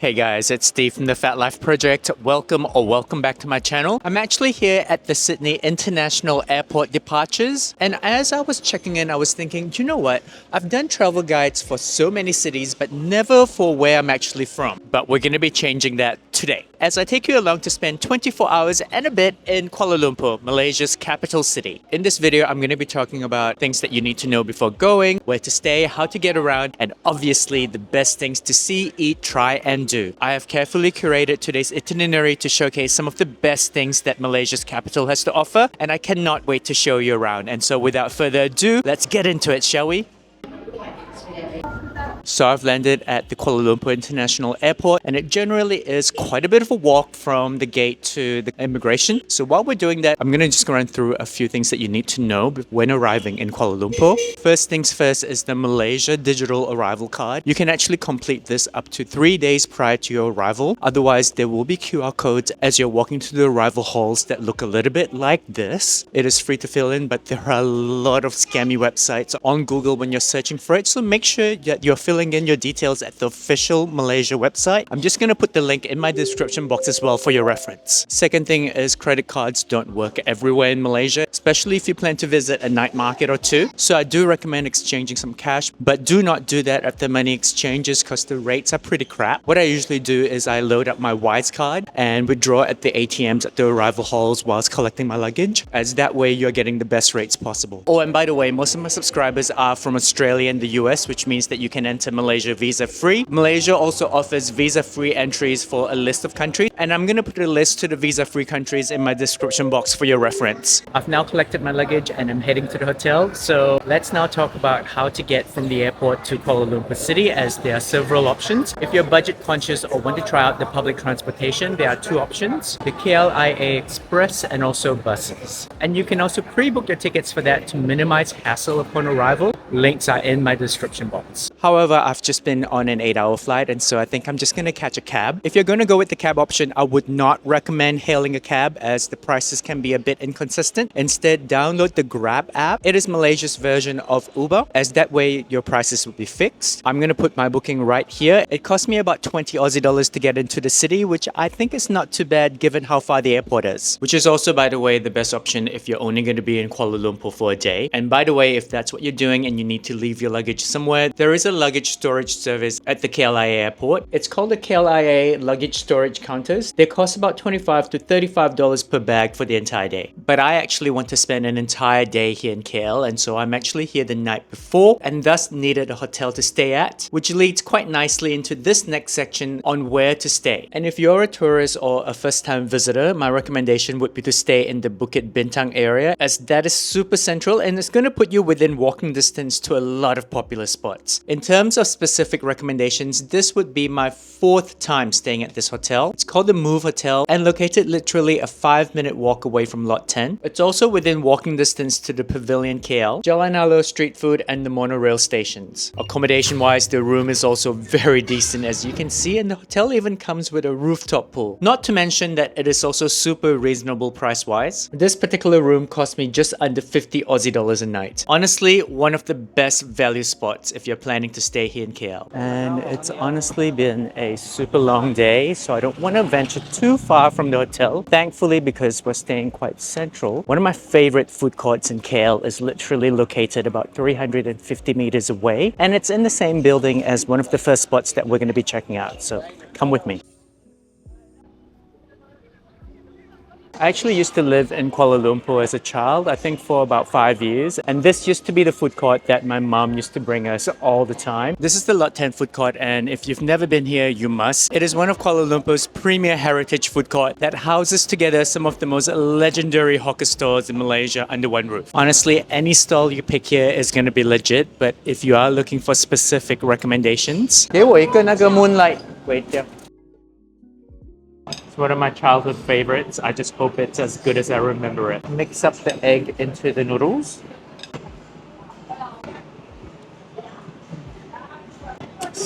Hey guys, it's Steve from the Fat Life Project. Welcome back to my channel. I'm actually here at the Sydney International Airport departures, and as I was checking in, I was thinking, do you know what? I've done travel guides for so many cities, but never for where I'm actually from. But we're going to be changing that today, as I take you along to spend 24 hours and a bit in Kuala Lumpur, Malaysia's capital city. In this video, I'm going to be talking about things that you need to know before going, where to stay, how to get around, and obviously the best things to see, eat, try, and do. I have carefully curated today's itinerary to showcase some of the best things that Malaysia's capital has to offer, and I cannot wait to show you around. And so without further ado, let's get into it, shall we? So I've landed at the Kuala Lumpur International Airport, and it generally is quite a bit of a walk from the gate to the immigration. So while we're doing that, I'm going to just run through a few things that you need to know when arriving in Kuala Lumpur. First things first is the Malaysia Digital Arrival Card. You can actually complete this up to 3 days prior to your arrival. Otherwise, there will be QR codes as you're walking to the arrival halls that look a little bit like this. It is free to fill in, but there are a lot of scammy websites on Google when you're searching for it. So make sure that you're filling in your details at the official Malaysia website. I'm just going to put the link in my description box as well for your reference. Second thing is credit cards don't work everywhere in Malaysia, especially if you plan to visit a night market or two. So I do recommend exchanging some cash, but do not do that at the money exchanges because the rates are pretty crap. What I usually do is I load up my Wise card and withdraw at the ATMs at the arrival halls whilst collecting my luggage, as that way you're getting the best rates possible. Oh, and by the way, most of my subscribers are from Australia and the US, which means that you can enter Malaysia visa-free. Malaysia also offers visa-free entries for a list of countries, and I'm going to put a list to the visa-free countries in my description box for your reference. I've now collected my luggage and I'm heading to the hotel. So let's now talk about how to get from the airport to Kuala Lumpur City, as there are several options. If you're budget conscious or want to try out the public transportation, there are two options: the KLIA Express and also buses. And you can also pre-book your tickets for that to minimize hassle upon arrival. Links are in my description box. However, I've just been on an 8-hour flight, and so I think I'm just going to catch a cab. If you're going to go with the cab option, I would not recommend hailing a cab, as the prices can be a bit inconsistent. Instead, download the Grab app. It is Malaysia's version of Uber, as that way your prices will be fixed. I'm going to put my booking right here. It cost me about 20 Aussie dollars to get into the city, which I think is not too bad given how far the airport is. Which is also, by the way, the best option if you're only going to be in Kuala Lumpur for a day. And by the way, if that's what you're doing and you need to leave your luggage somewhere, there is a luggage storage service at the KLIA airport. It's called the KLIA luggage storage counters. They cost about $25 to $35 per bag for the entire day. But I actually want to spend an entire day here in KL, and so I'm actually here the night before and thus needed a hotel to stay at, which leads quite nicely into this next section on where to stay. And if you're a tourist or a first-time visitor, my recommendation would be to stay in the Bukit Bintang area, as that is super central and it's going to put you within walking distance to a lot of popular spots. In terms of specific recommendations, this would be my 4th time staying at this hotel. It's called the Move Hotel and located literally a 5-minute walk away from Lot 10. It's also within walking distance to the Pavilion KL, Jalan Alor street food, and the monorail stations. Accommodation wise, the room is also very decent, as you can see, and the hotel even comes with a rooftop pool. Not to mention that it is also super reasonable price wise. This particular room cost me just under 50 Aussie dollars a night. Honestly, one of the best value spots if you're planning to stay here in KL. And it's honestly been a super long day, so I don't want to venture too far from the hotel. Thankfully, because we're staying quite central, one of my favorite food courts in KL is literally located about 350 meters away, and it's in the same building as one of the first spots that we're going to be checking out, so come with me. I actually used to live in Kuala Lumpur as a child, I think for about 5 years, and this used to be the food court that my mum used to bring us all the time. This is the Lot 10 food court, and if you've never been here, you must. It is one of Kuala Lumpur's premier heritage food court that houses together some of the most legendary hawker stores in Malaysia under one roof. Honestly, any stall you pick here is going to be legit, but if you are looking for specific recommendations, 给我一个那个 moonlight 微调. It's one of my childhood favorites. I just hope it's as good as I remember it. Mix up the egg into the noodles.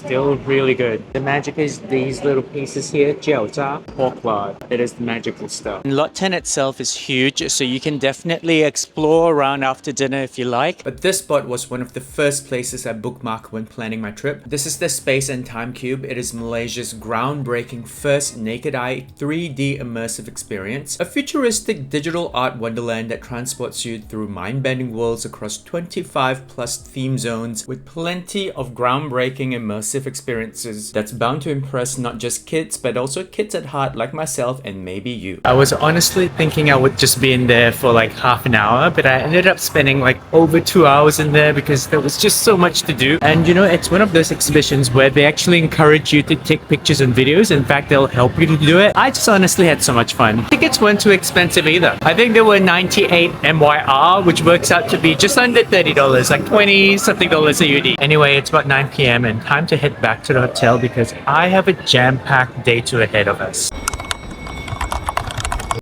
still really good. The magic is these little pieces here, jiaozha, pork lard. It is the magical stuff. And Lot 10 itself is huge, so you can definitely explore around after dinner if you like. But this spot was one of the first places I bookmarked when planning my trip. This is the Space and Time Cube. It is Malaysia's groundbreaking first naked eye 3D immersive experience. A futuristic digital art wonderland that transports you through mind-bending worlds across 25 plus theme zones with plenty of groundbreaking immersive experiences that's bound to impress not just kids but also kids at heart like myself and maybe you. I was honestly thinking I would just be in there for like half an hour, but I ended up spending like over 2 hours in there because there was just so much to do. And you know, it's one of those exhibitions where they actually encourage you to take pictures and videos. In fact, they'll help you to do it. I just honestly had so much fun. Tickets weren't too expensive either. I think they were 98 MYR, which works out to be just under $30, like 20 something dollars AUD. Anyway, it's about 9 p.m. and time to head back to the hotel because I have a jam-packed day two ahead of us.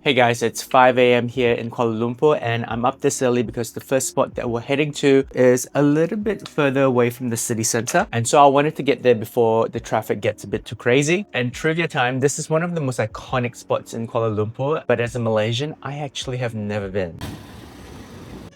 Hey guys, it's 5 a.m. here in Kuala Lumpur and I'm up this early because the first spot that we're heading to is a little bit further away from the city center. And so I wanted to get there before the traffic gets a bit too crazy. And trivia time, this is one of the most iconic spots in Kuala Lumpur, but as a Malaysian, I actually have never been.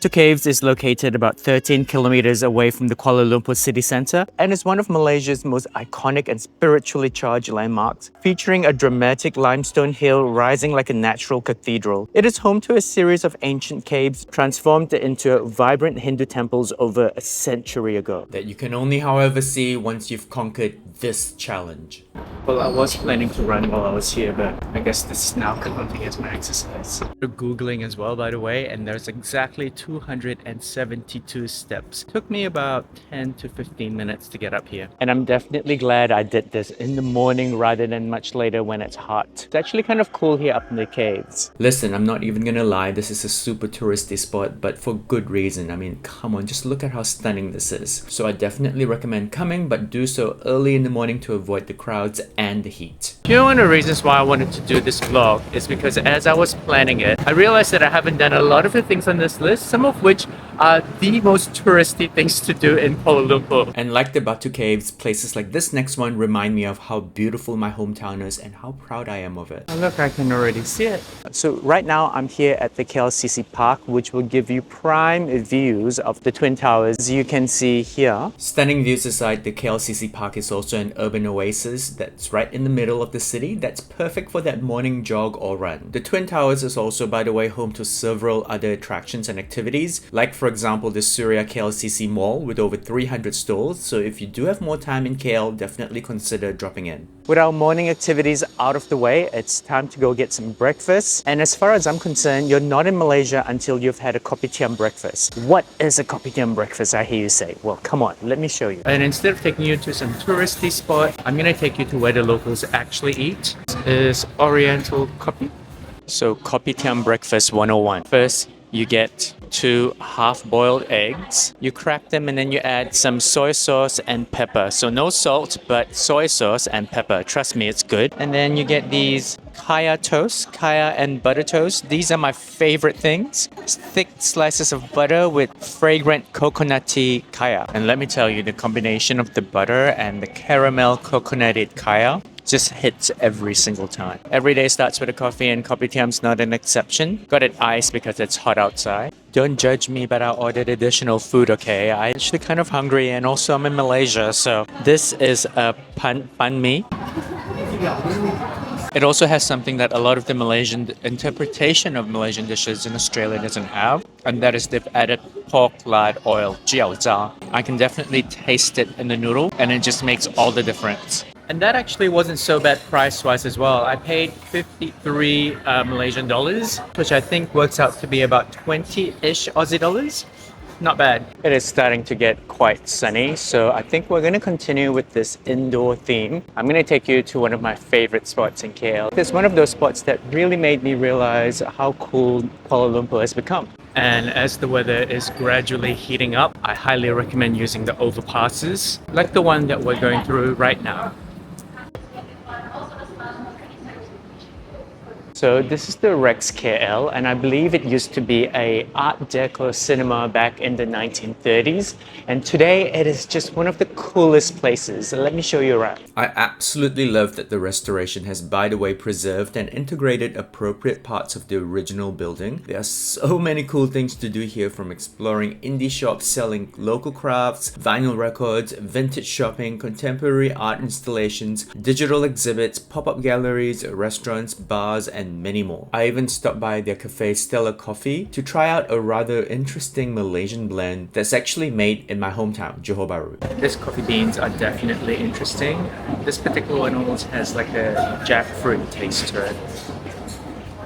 Batu Caves is located about 13 kilometers away from the Kuala Lumpur city centre and is one of Malaysia's most iconic and spiritually charged landmarks, featuring a dramatic limestone hill rising like a natural cathedral. It is home to a series of ancient caves transformed into vibrant Hindu temples over a century ago, that you can only, however, see once you've conquered this challenge. Well, I was planning to run while I was here, but I guess this is now counting as my exercise. We're Googling as well, by the way, and there's exactly 272 steps. Took me about 10 to 15 minutes to get up here. And I'm definitely glad I did this in the morning rather than much later when it's hot. It's actually kind of cool here up in the caves. Listen, I'm not even gonna lie, this is a super touristy spot, but for good reason. I mean, come on, just look at how stunning this is. So I definitely recommend coming, but do so early in the morning to avoid the crowds and the heat. You know, one of the reasons why I wanted to do this vlog is because as I was planning it, I realized that I haven't done a lot of the things on this list, some of which are the most touristy things to do in Kuala Lumpur. And like the Batu Caves, places like this next one remind me of how beautiful my hometown is and how proud I am of it. Oh, look, I can already see it. So right now I'm here at the KLCC Park, which will give you prime views of the Twin Towers. As you can see here. Stunning views aside, the KLCC Park is also an urban oasis that's right in the middle of the city that's perfect for that morning jog or run. The Twin Towers is also, by the way, home to several other attractions and activities, like for example the Surya KLCC Mall with over 300 stalls, so if you do have more time in KL, definitely consider dropping in. With our morning activities out of the way, it's time to go get some breakfast. And as far as I'm concerned, you're not in Malaysia until you've had a Kopitiam breakfast. What is a Kopitiam breakfast, I hear you say? Well, come on, let me show you. And instead of taking you to some touristy spot, I'm gonna take you to where the locals actually eat. This is Oriental Kopi. So Kopitiam breakfast 101. First, you get 2 half-boiled eggs. You crack them and then you add some soy sauce and pepper. So no salt, but soy sauce and pepper. Trust me, it's good. And then you get these KLIA toast, KLIA and butter toast. These are my favorite things. Thick slices of butter with fragrant coconutty KLIA. And let me tell you, the combination of the butter and the caramel coconutted KLIA just hits every single time. Every day starts with a coffee and Kopitiam's not an exception. Got it iced because it's hot outside. Don't judge me, but I ordered additional food, okay? I'm actually kind of hungry and also I'm in Malaysia, so this is a pan mi. It also has something that a lot of the Malaysian interpretation of Malaysian dishes in Australia doesn't have, and that is they've added pork lard oil, jiaozha. I can definitely taste it in the noodle and it just makes all the difference. And that actually wasn't so bad price-wise as well. I paid 53 Malaysian dollars, which I think works out to be about 20-ish Aussie dollars. Not bad. It is starting to get quite sunny, so I think we're going to continue with this indoor theme. I'm going to take you to one of my favorite spots in KL. It's one of those spots that really made me realize how cool Kuala Lumpur has become. And as the weather is gradually heating up, I highly recommend using the overpasses, like the one that we're going through right now. So this is the REXKL, and I believe it used to be a Art Deco cinema back in the 1930s. And today it is just one of the coolest places. Let me show you around. I absolutely love that the restoration has, by the way, preserved and integrated appropriate parts of the original building. There are so many cool things to do here, from exploring indie shops selling local crafts, vinyl records, vintage shopping, contemporary art installations, digital exhibits, pop-up galleries, restaurants, bars, and many more. I even stopped by their cafe Stella Coffee to try out a rather interesting Malaysian blend that's actually made in my hometown, Johor Bahru. These coffee beans are definitely interesting. This particular one almost has like a jackfruit taste to it.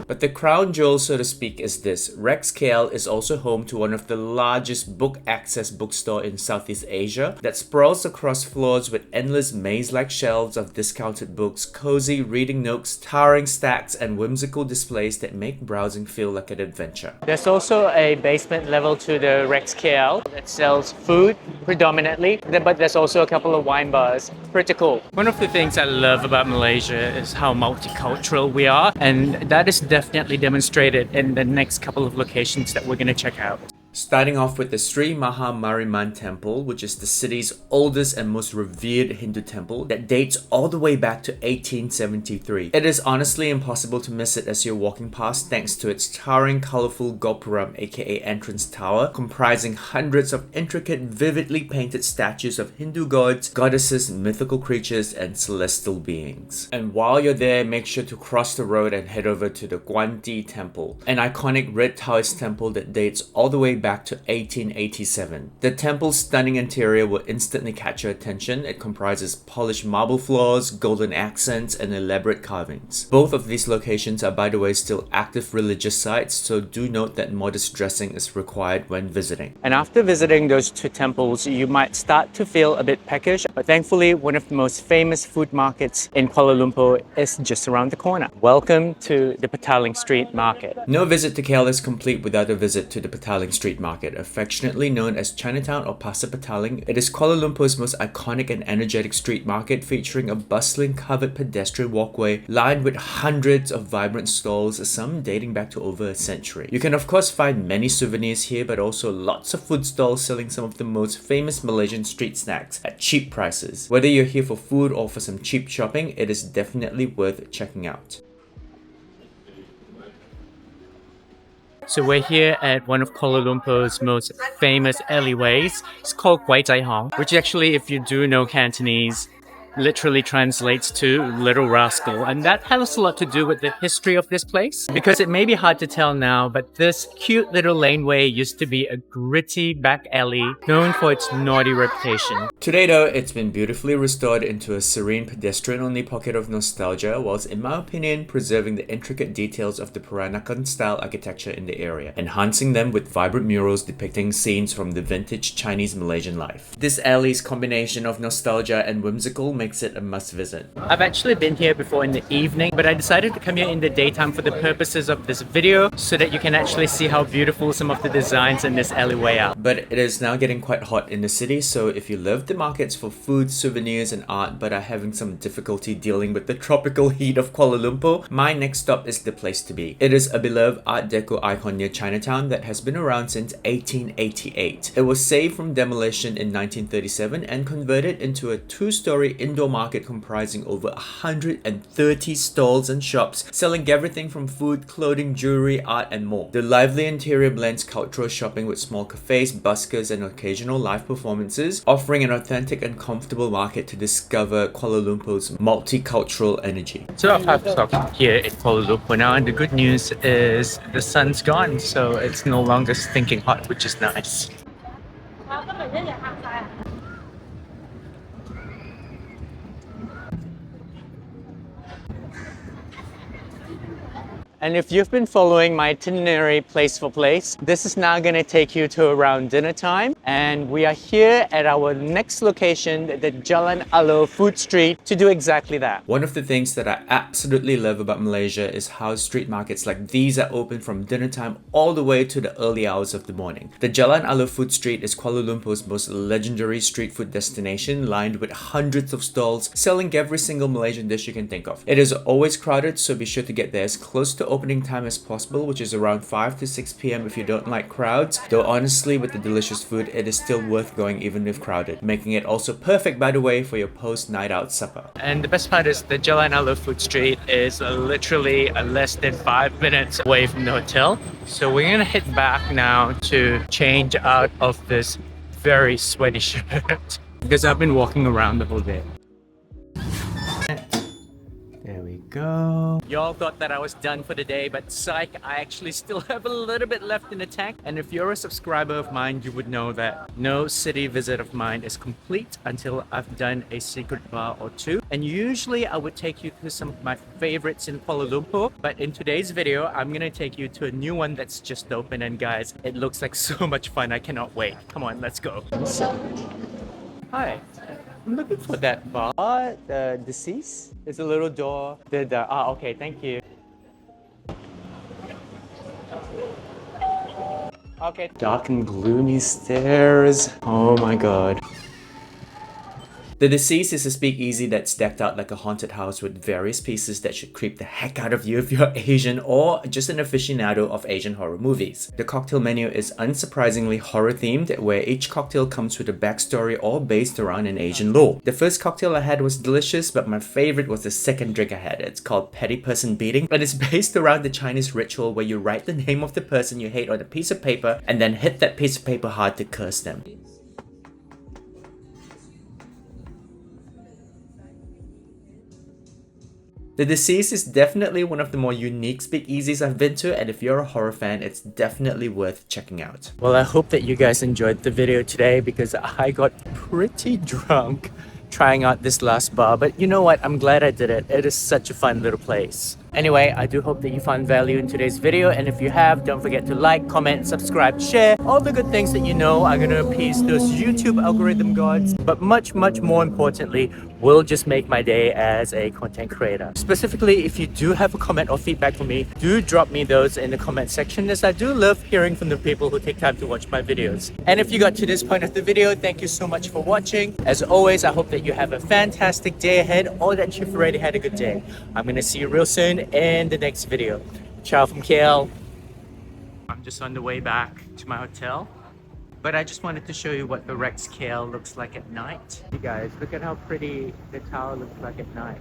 But the crown jewel, so to speak, is this. REXKL is also home to one of the largest book access bookstore in Southeast Asia that sprawls across floors with endless maze-like shelves of discounted books, cozy reading nooks, towering stacks, and whimsical displays that make browsing feel like an adventure. There's also a basement level to the REXKL that sells food predominantly, but there's also a couple of wine bars. Pretty cool. One of the things I love about Malaysia is how multicultural we are, and that is definitely demonstrated in the next couple of locations that we're going to check out. Starting off with the Sri Maha Mariamman Temple, which is the city's oldest and most revered Hindu temple that dates all the way back to 1873. It is honestly impossible to miss it as you're walking past, thanks to its towering, colorful Gopuram, aka entrance tower, comprising hundreds of intricate, vividly painted statues of Hindu gods, goddesses, mythical creatures, and celestial beings. And while you're there, make sure to cross the road and head over to the Guanti Temple, an iconic red Taoist temple that dates all the way back to 1887. The temple's stunning interior will instantly catch your attention. It comprises polished marble floors, golden accents, and elaborate carvings. Both of these locations are, by the way, still active religious sites, so do note that modest dressing is required when visiting. And after visiting those two temples, you might start to feel a bit peckish, but thankfully one of the most famous food markets in Kuala Lumpur is just around the corner. Welcome to the Petaling Street Market. No visit to KL is complete without a visit to the Petaling Street Market, affectionately known as Chinatown or Pasar Petaling. It is Kuala Lumpur's most iconic and energetic street market, featuring a bustling covered pedestrian walkway lined with hundreds of vibrant stalls, some dating back to over a century. You can of course find many souvenirs here, but also lots of food stalls selling some of the most famous Malaysian street snacks at cheap prices. Whether you're here for food or for some cheap shopping, it is definitely worth checking out. So we're here at one of Kuala Lumpur's most famous alleyways. It's called Kwai, which actually, if you do know Cantonese, literally translates to Little Rascal, and that has a lot to do with the history of this place, because it may be hard to tell now, but this cute little laneway used to be a gritty back alley known for its naughty reputation. Today though, it's been beautifully restored into a serene pedestrian-only pocket of nostalgia, whilst in my opinion preserving the intricate details of the Peranakan style architecture in the area, enhancing them with vibrant murals depicting scenes from the vintage Chinese Malaysian life. This alley's combination of nostalgia and whimsical makes it a must visit. I've actually been here before in the evening, but I decided to come here in the daytime for the purposes of this video so that you can actually see how beautiful some of the designs in this alleyway are. But it is now getting quite hot in the city, so if you love the markets for food, souvenirs and art but are having some difficulty dealing with the tropical heat of Kuala Lumpur, my next stop is the place to be. It is a beloved Art Deco icon near Chinatown that has been around since 1888. It was saved from demolition in 1937 and converted into a two-story indoor market comprising over 130 stalls and shops selling everything from food, clothing, jewelry, art and more. The lively interior blends cultural shopping with small cafes, buskers and occasional live performances, offering an authentic and comfortable market to discover Kuala Lumpur's multicultural energy. So I've stopped here in Kuala Lumpur now, and the good news is the sun's gone, so it's no longer stinking hot, which is nice. And if you've been following my itinerary place for place, this is now going to take you to around dinner time. And we are here at our next location, the Jalan Alor Food Street, to do exactly that. One of the things that I absolutely love about Malaysia is how street markets like these are open from dinner time all the way to the early hours of the morning. The Jalan Alor Food Street is Kuala Lumpur's most legendary street food destination, lined with hundreds of stalls selling every single Malaysian dish you can think of. It is always crowded, so be sure to get there as close to opening time as possible, which is around 5 to 6 p.m. if you don't like crowds. Though honestly, with the delicious food, it is still worth going even if crowded, making it also perfect, by the way, for your post-night out supper. And the best part is the Jalan Alor Food Street is literally less than 5 minutes away from the hotel. So we're gonna head back now to change out of this very sweaty shirt because I've been walking around the whole day. There we go. Y'all thought that I was done for the day, but psych, I actually still have a little bit left in the tank. And if you're a subscriber of mine, you would know that no city visit of mine is complete until I've done a secret bar or two. And usually I would take you to some of my favorites in Kuala Lumpur, but in today's video, I'm gonna take you to a new one that's just opened, and guys, it looks like so much fun. I cannot wait. Come on, let's go. Hi. I'm looking for that bar. The deceased? There's a little door. Okay, thank you. Okay. Dark and gloomy stairs. Oh my god. The Deceased is a speakeasy that's decked out like a haunted house with various pieces that should creep the heck out of you if you're Asian or just an aficionado of Asian horror movies. The cocktail menu is unsurprisingly horror themed, where each cocktail comes with a backstory all based around an Asian lore. The first cocktail I had was delicious, but my favorite was the second drink I had. It's called Petty Person Beating, and it's based around the Chinese ritual where you write the name of the person you hate on a piece of paper and then hit that piece of paper hard to curse them. The Deceased is definitely one of the more unique speakeasies I've been to, and if you're a horror fan, it's definitely worth checking out. Well, I hope that you guys enjoyed the video today because I got pretty drunk trying out this last bar, but you know what? I'm glad I did it. It is such a fun little place. Anyway, I do hope that you found value in today's video, and if you have, don't forget to like, comment, subscribe, share, all the good things that you know are going to appease those YouTube algorithm gods, but much more importantly, will just make my day as a content creator. Specifically, if you do have a comment or feedback for me, do drop me those in the comment section, as I do love hearing from the people who take time to watch my videos. And if you got to this point of the video, thank you so much for watching. As always, I hope that you have a fantastic day ahead, or that you've already had a good day. I'm going to see you real soon in the next video. Ciao from KL. I'm just on the way back to my hotel, but I just wanted to show you what the REXKL looks like at night. You guys, look at how pretty the tower looks like at night.